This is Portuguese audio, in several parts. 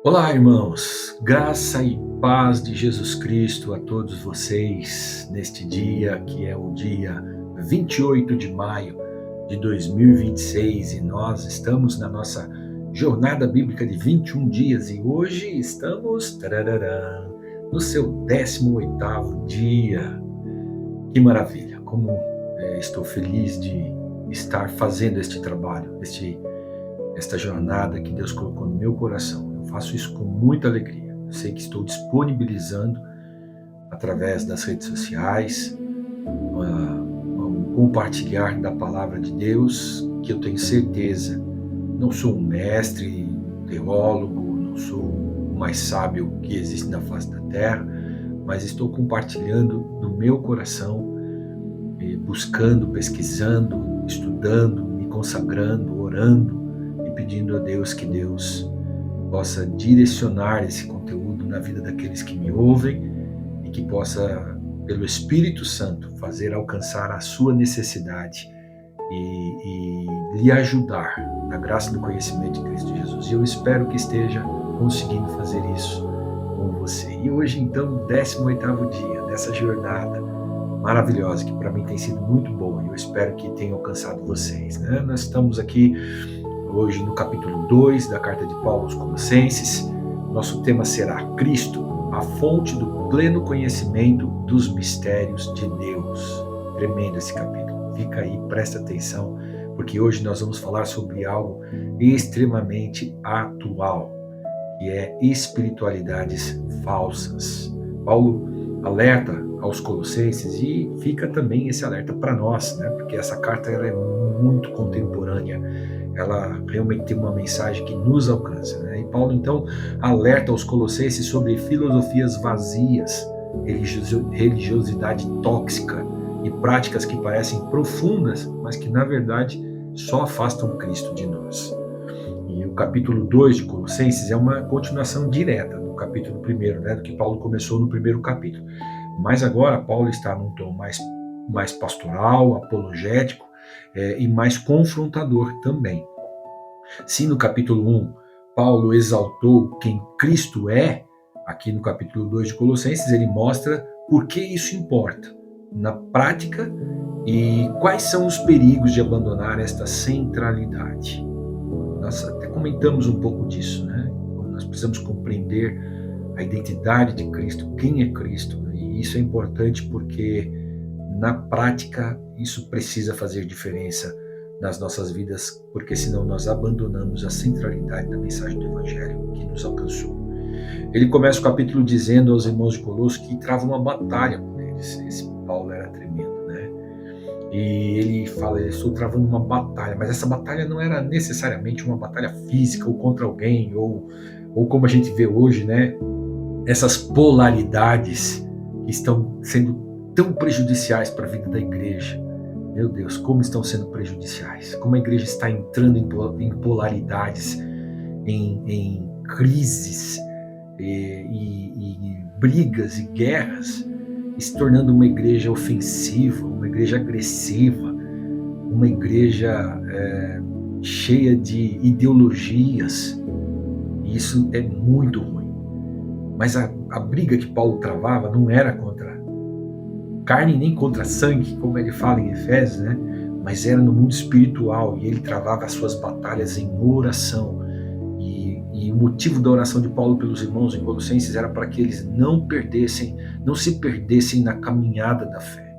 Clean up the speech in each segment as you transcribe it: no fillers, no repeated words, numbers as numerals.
Olá, irmãos, graça e paz de Jesus Cristo a todos vocês neste dia que é o dia 28 de maio de 2026 e nós estamos na nossa jornada bíblica de 21 dias e hoje estamos no seu 18º dia. Que maravilha, como estou feliz de estar fazendo este trabalho, esta jornada que Deus colocou no meu coração. Eu faço isso com muita alegria. Eu sei que estou disponibilizando através das redes sociais um compartilhar da palavra de Deus, que eu tenho certeza, não sou um mestre, um teólogo, não sou o mais sábio que existe na face da terra, mas estou compartilhando do meu coração, buscando, pesquisando, estudando, me consagrando, orando, pedindo a Deus que Deus possa direcionar esse conteúdo na vida daqueles que me ouvem e que possa, pelo Espírito Santo, fazer alcançar a sua necessidade e lhe ajudar na graça do conhecimento de Cristo Jesus. E eu espero que esteja conseguindo fazer isso com você. E hoje, então, 18º dia dessa jornada maravilhosa, que para mim tem sido muito boa, e eu espero que tenha alcançado vocês, né? Nós estamos aqui hoje no capítulo 2 da carta de Paulo aos Colossenses. Nosso tema será Cristo, a fonte do pleno conhecimento dos mistérios de Deus. Tremendo esse capítulo. Fica aí, presta atenção, porque hoje nós vamos falar sobre algo extremamente atual, que é espiritualidades falsas. Paulo alerta aos Colossenses e fica também esse alerta para nós, né? Porque essa carta ela é muito contemporânea. Ela realmente tem uma mensagem que nos alcança, né? E Paulo, então, alerta aos Colossenses sobre filosofias vazias, religiosidade tóxica e práticas que parecem profundas, mas que, na verdade, só afastam Cristo de nós. E o capítulo 2 de Colossenses é uma continuação direta do capítulo 1, né, do que Paulo começou no primeiro capítulo. Mas agora Paulo está num tom mais pastoral, apologético, e mais confrontador também. Se no capítulo 1 Paulo exaltou quem Cristo é, aqui no capítulo 2 de Colossenses ele mostra por que isso importa na prática e quais são os perigos de abandonar esta centralidade. Nós até comentamos um pouco disso, né? Nós precisamos compreender a identidade de Cristo, quem é Cristo, e isso é importante porque na prática isso precisa fazer diferença nas nossas vidas, porque senão nós abandonamos a centralidade da mensagem do Evangelho que nos alcançou. Ele começa o capítulo dizendo aos irmãos de Colossos que trava uma batalha com eles. Esse Paulo era tremendo, né? E ele fala, estou travando uma batalha, mas essa batalha não era necessariamente uma batalha física ou contra alguém, ou como a gente vê hoje, né? Essas polaridades que estão sendo tão prejudiciais para a vida da igreja. Meu Deus, como estão sendo prejudiciais, como a igreja está entrando em polaridades, em crises e brigas e guerras, e se tornando uma igreja ofensiva, uma igreja agressiva, uma igreja cheia de ideologias. E isso é muito ruim. Mas a briga que Paulo travava não era contra carne nem contra sangue, como ele fala em Efésios, né? Mas era no mundo espiritual, e ele travava as suas batalhas em oração. E o motivo da oração de Paulo pelos irmãos em Colossenses era para que eles não se perdessem na caminhada da fé.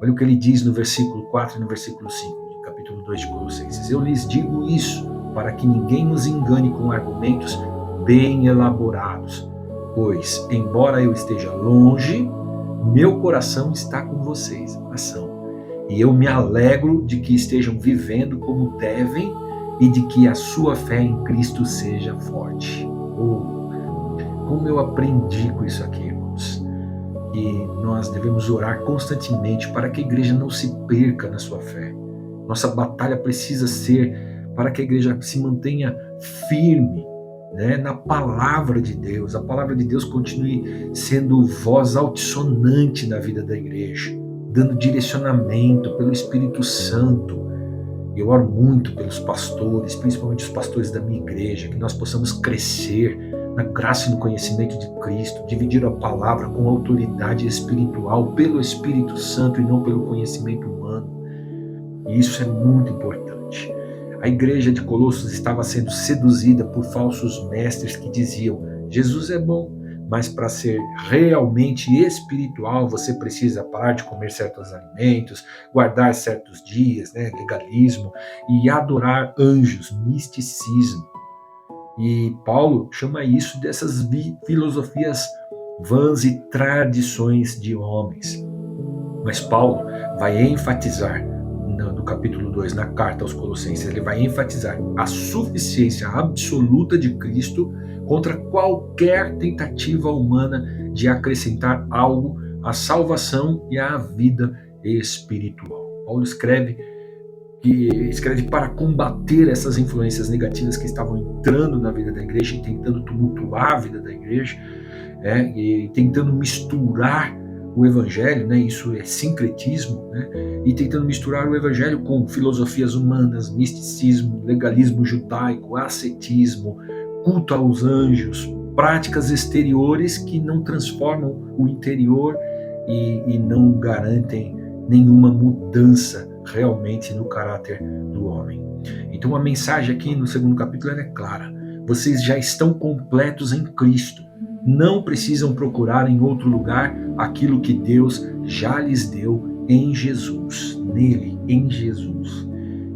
Olha o que ele diz no versículo 4 e no versículo 5, do capítulo 2 de Colossenses. Eu lhes digo isso para que ninguém nos engane com argumentos bem elaborados, pois, embora eu esteja longe, meu coração está com vocês, nação, e eu me alegro de que estejam vivendo como devem e de que a sua fé em Cristo seja forte. Como eu aprendi com isso aqui, irmãos, que nós devemos orar constantemente para que a igreja não se perca na sua fé. Nossa batalha precisa ser para que a igreja se mantenha firme, né, na palavra de Deus. A palavra de Deus continue sendo voz altissonante na vida da igreja, dando direcionamento pelo Espírito Santo. Eu oro muito pelos pastores, principalmente os pastores da minha igreja, que nós possamos crescer na graça e no conhecimento de Cristo, dividir a palavra com autoridade espiritual pelo Espírito Santo e não pelo conhecimento humano. E isso é muito importante. A igreja de Colossos estava sendo seduzida por falsos mestres que diziam: Jesus é bom, mas para ser realmente espiritual você precisa parar de comer certos alimentos, guardar certos dias, legalismo, e adorar anjos, misticismo. E Paulo chama isso dessas filosofias vãs e tradições de homens. Mas Paulo vai enfatizar no capítulo 2, na carta aos Colossenses, ele vai enfatizar a suficiência absoluta de Cristo contra qualquer tentativa humana de acrescentar algo à salvação e à vida espiritual. Paulo escreve para combater essas influências negativas que estavam entrando na vida da igreja e tentando tumultuar a vida da igreja, e tentando misturar o evangelho, isso é sincretismo, e tentando misturar o evangelho com filosofias humanas, misticismo, legalismo judaico, ascetismo, culto aos anjos, práticas exteriores que não transformam o interior e não garantem nenhuma mudança realmente no caráter do homem. Então a mensagem aqui no segundo capítulo é clara: vocês já estão completos em Cristo, não precisam procurar em outro lugar aquilo que Deus já lhes deu em Jesus, nele, em Jesus.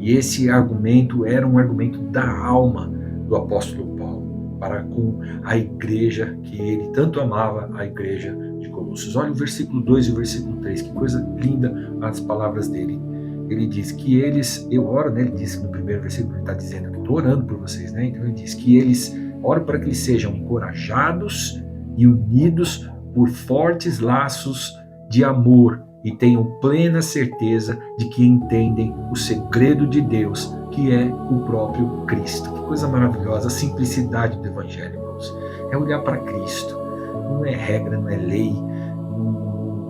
E esse argumento era um argumento da alma do apóstolo Paulo para com a igreja que ele tanto amava, a igreja de Colossos. Olha o versículo 2 e o versículo 3, que coisa linda as palavras dele. Ele diz que eles, eu oro, ele disse no primeiro versículo, ele está dizendo que estou orando por vocês, então ele diz que eles, oro para que eles sejam encorajados e unidos por fortes laços de amor e tenham plena certeza de que entendem o segredo de Deus, que é o próprio Cristo. Que coisa maravilhosa, a simplicidade do Evangelho, irmãos. É olhar para Cristo, não é regra, não é lei.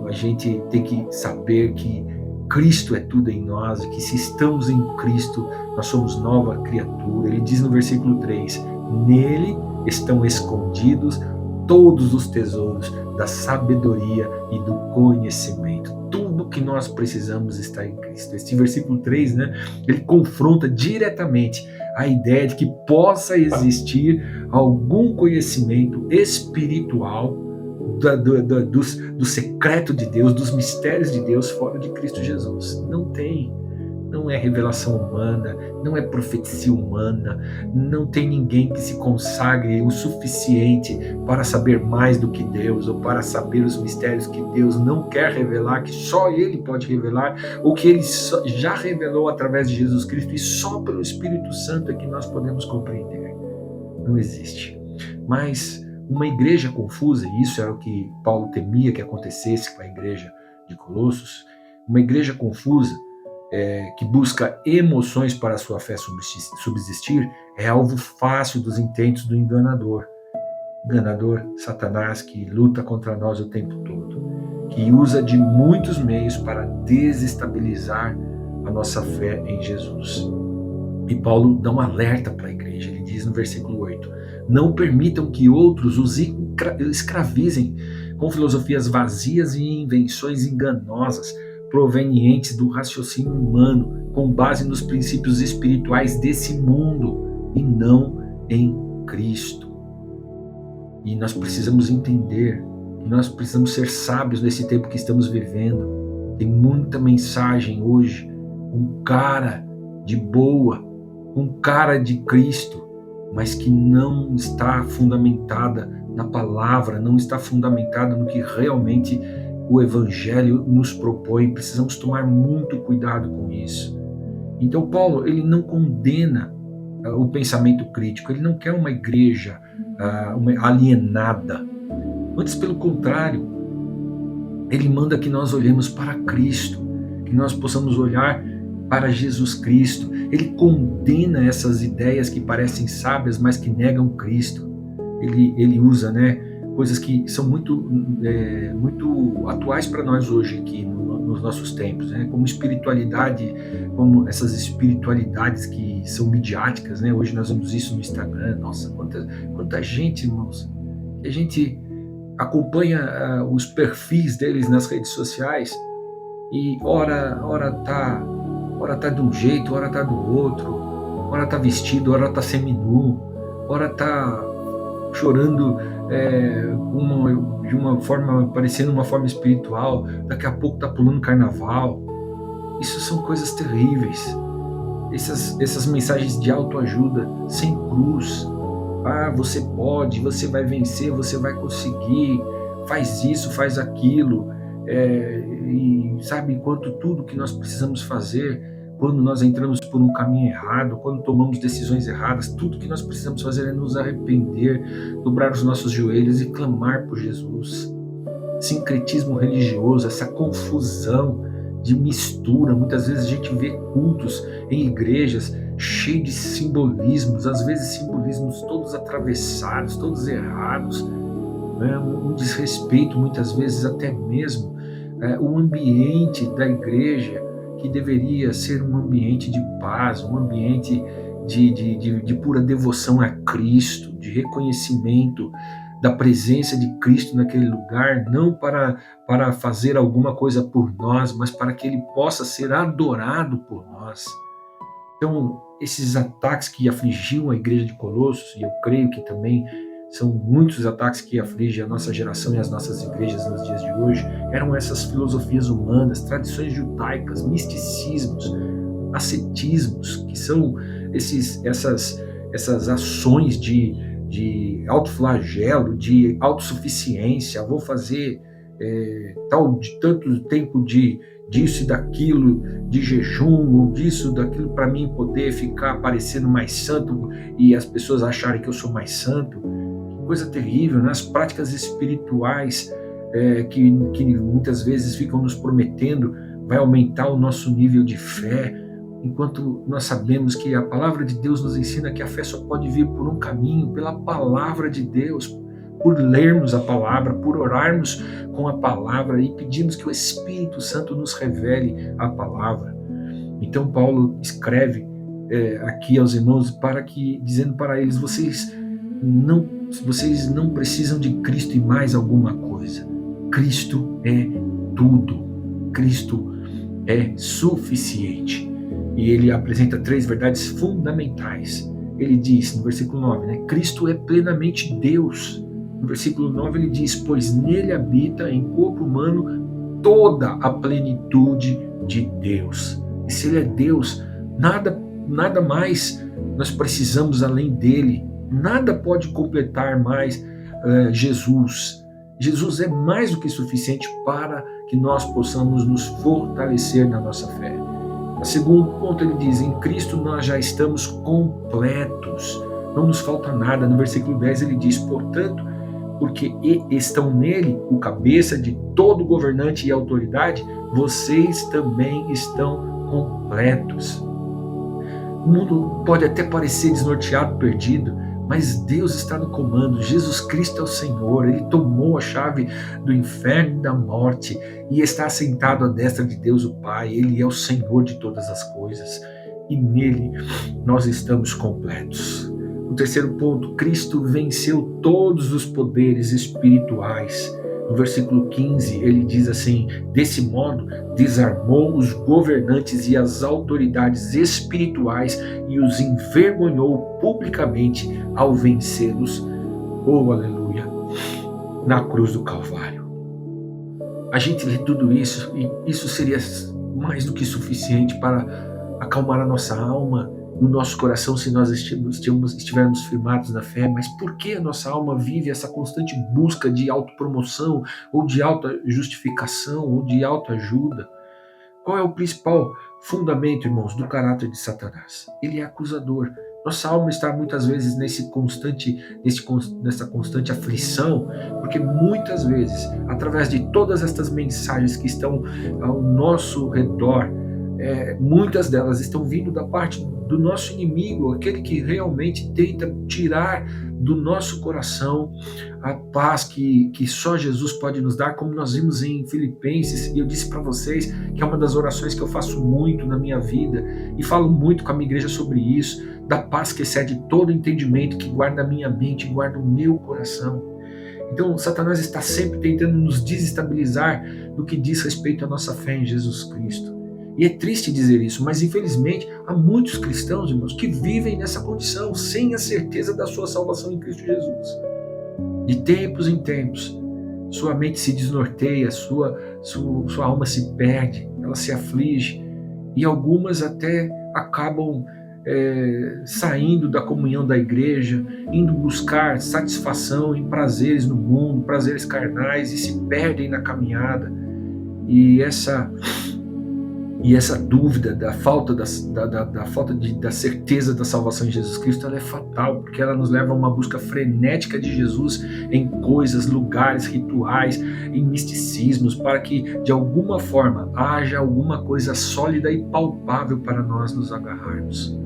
A gente tem que saber que Cristo é tudo em nós, e que se estamos em Cristo, nós somos nova criatura. Ele diz no versículo 3, nele estão escondidos todos os tesouros da sabedoria e do conhecimento. Tudo que nós precisamos está em Cristo. Este versículo 3, ele confronta diretamente a ideia de que possa existir algum conhecimento espiritual do secreto de Deus, dos mistérios de Deus fora de Cristo Jesus. Não tem. Não é revelação humana, não é profecia humana, não tem ninguém que se consagre o suficiente para saber mais do que Deus, ou para saber os mistérios que Deus não quer revelar, que só Ele pode revelar, ou que Ele já revelou através de Jesus Cristo, e só pelo Espírito Santo é que nós podemos compreender. Não existe. Mas uma igreja confusa, e isso era o que Paulo temia que acontecesse com a igreja de Colossos, uma igreja confusa, que busca emoções para a sua fé subsistir, é alvo fácil dos intentos do enganador. Enganador, Satanás, que luta contra nós o tempo todo, que usa de muitos meios para desestabilizar a nossa fé em Jesus. E Paulo dá um alerta para a igreja, ele diz no versículo 8, não permitam que outros os escravizem com filosofias vazias e invenções enganosas, provenientes do raciocínio humano, com base nos princípios espirituais desse mundo e não em Cristo. E nós precisamos entender que nós precisamos ser sábios nesse tempo que estamos vivendo. Tem muita mensagem hoje, um cara de boa, um cara de Cristo, mas que não está fundamentada na palavra, não está fundamentada no que realmente o Evangelho nos propõe. Precisamos tomar muito cuidado com isso. Então Paulo, ele não condena o pensamento crítico, ele não quer uma igreja alienada. Antes, pelo contrário, ele manda que nós olhemos para Cristo, que nós possamos olhar para Jesus Cristo. Ele condena essas ideias que parecem sábias, mas que negam Cristo. Ele usa, coisas que são muito atuais para nós hoje aqui no nos nossos tempos, né? Como espiritualidade, como essas espiritualidades que são midiáticas, né? Hoje nós vemos isso no Instagram. Nossa, quanta gente, irmãos, que a gente acompanha os perfis deles nas redes sociais e ora tá de um jeito, ora tá do outro, ora tá vestido, ora tá seminu, ora tá chorando de uma forma, parecendo uma forma espiritual, daqui a pouco tá pulando carnaval. Isso são coisas terríveis. Essas mensagens de autoajuda sem cruz. Ah, você pode, você vai vencer, você vai conseguir, faz isso, faz aquilo. E sabe, enquanto tudo que nós precisamos fazer, quando nós entramos por um caminho errado, quando tomamos decisões erradas, tudo que nós precisamos fazer é nos arrepender, dobrar os nossos joelhos e clamar por Jesus. Sincretismo religioso, essa confusão de mistura. Muitas vezes a gente vê cultos em igrejas cheios de simbolismos, às vezes simbolismos todos atravessados, todos errados, né? Um desrespeito, muitas vezes até mesmo o ambiente da igreja, que deveria ser um ambiente de paz, um ambiente de pura devoção a Cristo, de reconhecimento da presença de Cristo naquele lugar, não para fazer alguma coisa por nós, mas para que Ele possa ser adorado por nós. Então, esses ataques que afligiam a igreja de Colossos, e eu creio que também são muitos ataques que afligem a nossa geração e as nossas igrejas nos dias de hoje, eram essas filosofias humanas, tradições judaicas, misticismos, ascetismos, que são essas ações de autoflagelo, de autossuficiência. Vou fazer de tanto tempo disso e daquilo, de jejum, ou disso, daquilo, para mim poder ficar parecendo mais santo e as pessoas acharem que eu sou mais santo. Que coisa terrível, né? As práticas espirituais que muitas vezes ficam nos prometendo vai aumentar o nosso nível de fé, enquanto nós sabemos que a palavra de Deus nos ensina que a fé só pode vir por um caminho, pela palavra de Deus, por lermos a palavra, por orarmos com a palavra e pedirmos que o Espírito Santo nos revele a palavra. Então Paulo escreve aqui aos irmãos dizendo para eles: vocês não precisam de Cristo e mais alguma coisa. Cristo é tudo. Cristo é suficiente. E ele apresenta 3 verdades fundamentais. Ele diz no versículo 9, né? Cristo é plenamente Deus. No versículo 9 ele diz: pois nele habita em corpo humano toda a plenitude de Deus. E se ele é Deus, nada mais nós precisamos além dele. Nada pode completar mais Jesus. Jesus é mais do que suficiente para que nós possamos nos fortalecer na nossa fé. No segundo ponto ele diz: em Cristo nós já estamos completos, não nos falta nada. No versículo 10 ele diz: portanto, porque estão nele, o cabeça de todo governante e autoridade, vocês também estão completos. O mundo pode até parecer desnorteado, perdido, mas Deus está no comando. Jesus Cristo é o Senhor. Ele tomou a chave do inferno e da morte e está assentado à destra de Deus o Pai. Ele é o Senhor de todas as coisas e nele nós estamos completos. O terceiro ponto: Cristo venceu todos os poderes espirituais. No versículo 15 ele diz assim: desse modo desarmou os governantes e as autoridades espirituais e os envergonhou publicamente ao vencê-los, oh aleluia, na cruz do Calvário. A gente lê tudo isso e isso seria mais do que suficiente para acalmar a nossa alma, no nosso coração, se nós estivermos firmados na fé. Mas por que a nossa alma vive essa constante busca de autopromoção, ou de auto-justificação, ou de autoajuda? Qual é o principal fundamento, irmãos, do caráter de Satanás? Ele é acusador. Nossa alma está muitas vezes nessa constante aflição, porque muitas vezes, através de todas estas mensagens que estão ao nosso redor, muitas delas estão vindo da parte do nosso inimigo, aquele que realmente tenta tirar do nosso coração, a paz que só Jesus pode nos dar, como nós vimos em Filipenses, e eu disse para vocês que é uma das orações que eu faço muito na minha vida, e falo muito com a minha igreja sobre isso, da paz que excede todo entendimento, que guarda a minha mente, guarda o meu coração. Então, Satanás está sempre tentando nos desestabilizar no que diz respeito à nossa fé em Jesus Cristo. E é triste dizer isso, mas infelizmente há muitos cristãos, irmãos, que vivem nessa condição, sem a certeza da sua salvação em Cristo Jesus. De tempos em tempos, sua mente se desnorteia, sua alma se perde, ela se aflige, e algumas até acabam saindo da comunhão da igreja, indo buscar satisfação em prazeres no mundo, prazeres carnais, e se perdem na caminhada. E essa dúvida da falta da certeza da salvação em Jesus Cristo, ela é fatal, porque ela nos leva a uma busca frenética de Jesus em coisas, lugares, rituais, em misticismos, para que de alguma forma haja alguma coisa sólida e palpável para nós nos agarrarmos.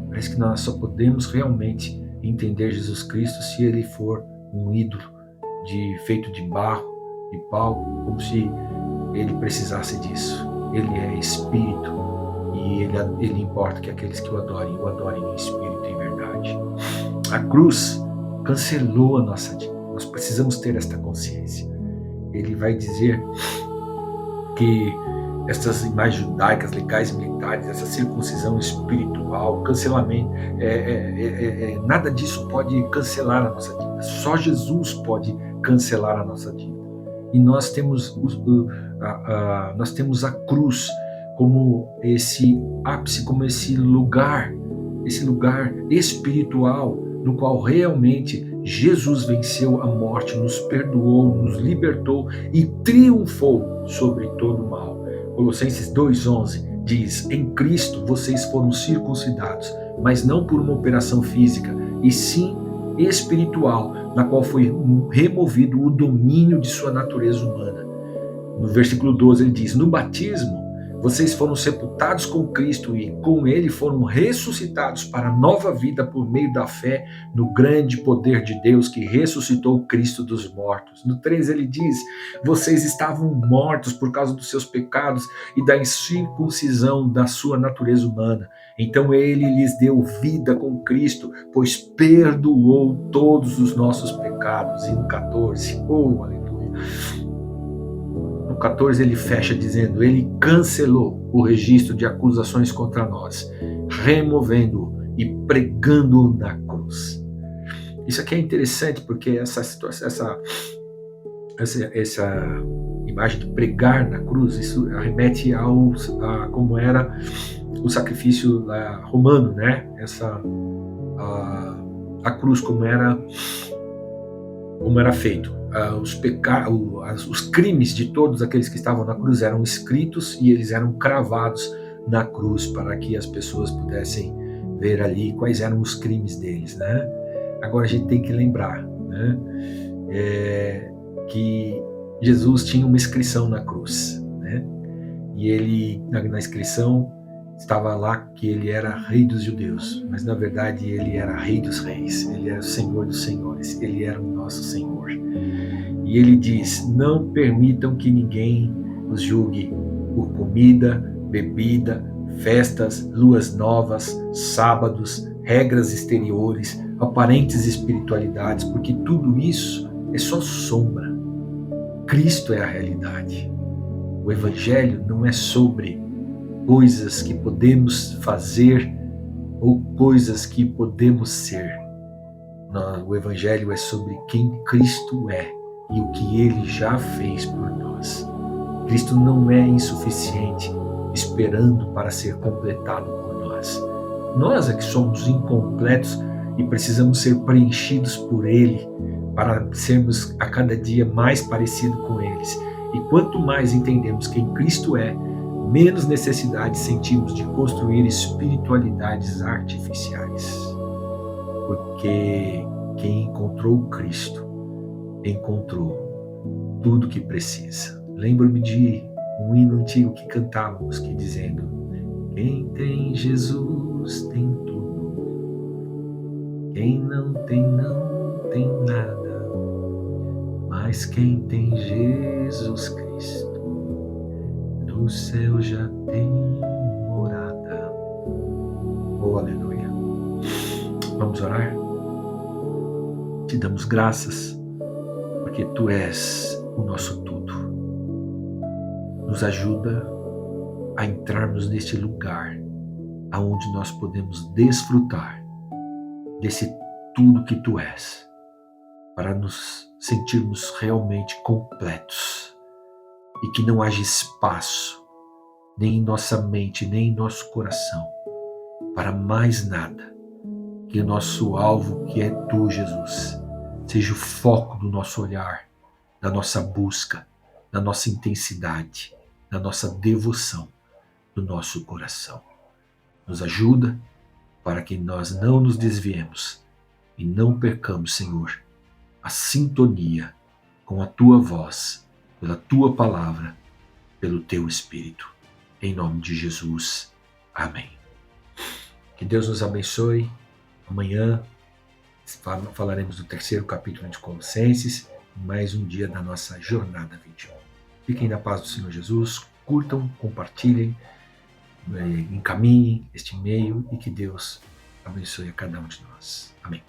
Parece que nós só podemos realmente entender Jesus Cristo se ele for um ídolo feito de barro, de pau, como se ele precisasse disso. Ele é espírito e ele importa que aqueles que o adorem em espírito e em verdade. A cruz cancelou a nossa dívida. Nós precisamos ter esta consciência. Ele vai dizer que essas imagens judaicas, legais e militares, essa circuncisão espiritual, cancelamento, nada disso pode cancelar a nossa dívida. Só Jesus pode cancelar a nossa dívida. E nós temos a cruz como esse ápice, como esse lugar espiritual no qual realmente Jesus venceu a morte, nos perdoou, nos libertou e triunfou sobre todo o mal. Colossenses 2,11 diz: em Cristo vocês foram circuncidados, mas não por uma operação física, e sim espiritual, na qual foi removido o domínio de sua natureza humana. No versículo 12 ele diz: no batismo vocês foram sepultados com Cristo e com ele foram ressuscitados para a nova vida por meio da fé no grande poder de Deus que ressuscitou Cristo dos mortos. No 13 ele diz: vocês estavam mortos por causa dos seus pecados e da incircuncisão da sua natureza humana. Então ele lhes deu vida com Cristo, pois perdoou todos os nossos pecados. E no 14, oh aleluia, no 14 ele fecha dizendo: ele cancelou o registro de acusações contra nós, removendo-o e pregando-o na cruz. Isso aqui é interessante porque essa imagem de pregar na cruz, isso remete a como era o sacrifício romano, né? A cruz como era feito. Os crimes de todos aqueles que estavam na cruz eram escritos e eles eram cravados na cruz para que as pessoas pudessem ver ali quais eram os crimes deles, né? Agora a gente tem que lembrar, né, que Jesus tinha uma inscrição na cruz, né? E ele, na inscrição, estava lá que ele era rei dos judeus, mas na verdade ele era rei dos reis, ele era o Senhor dos senhores, ele era o nosso Senhor. E ele diz: não permitam que ninguém os julgue por comida, bebida, festas, luas novas, sábados, regras exteriores, aparentes espiritualidades, porque tudo isso é só sombra. Cristo é a realidade. O Evangelho não é sobre coisas que podemos fazer ou coisas que podemos ser. Não, o Evangelho é sobre quem Cristo é e o que Ele já fez por nós. Cristo não é insuficiente, esperando para ser completado por nós. Nós é que somos incompletos e precisamos ser preenchidos por Ele para sermos a cada dia mais parecidos com eles. E quanto mais entendemos quem Cristo é, menos necessidade sentimos de construir espiritualidades artificiais. Porque quem encontrou Cristo, encontrou tudo que precisa. Lembro-me de um hino antigo que cantávamos, que dizendo: quem tem Jesus tem tudo. Quem não tem nada, mas quem tem Jesus Cristo, no céu já tem morada. Oh, aleluia. Vamos orar? Te damos graças, porque Tu és o nosso tudo. Nos ajuda a entrarmos neste lugar aonde nós podemos desfrutar desse tudo que Tu és, para nos sentirmos realmente completos e que não haja espaço, nem em nossa mente, nem em nosso coração, para mais nada, que o nosso alvo, que é Tu, Jesus, seja o foco do nosso olhar, da nossa busca, da nossa intensidade, da nossa devoção, do nosso coração. Nos ajuda para que nós não nos desviemos e não percamos, Senhor, a sintonia com a Tua voz, pela Tua palavra, pelo Teu Espírito. Em nome de Jesus. Amém. Que Deus nos abençoe. Amanhã falaremos do 3º capítulo de Colossenses, mais um dia da nossa jornada 21. Fiquem na paz do Senhor Jesus, curtam, compartilhem, encaminhem este e-mail e que Deus abençoe a cada um de nós. Amém.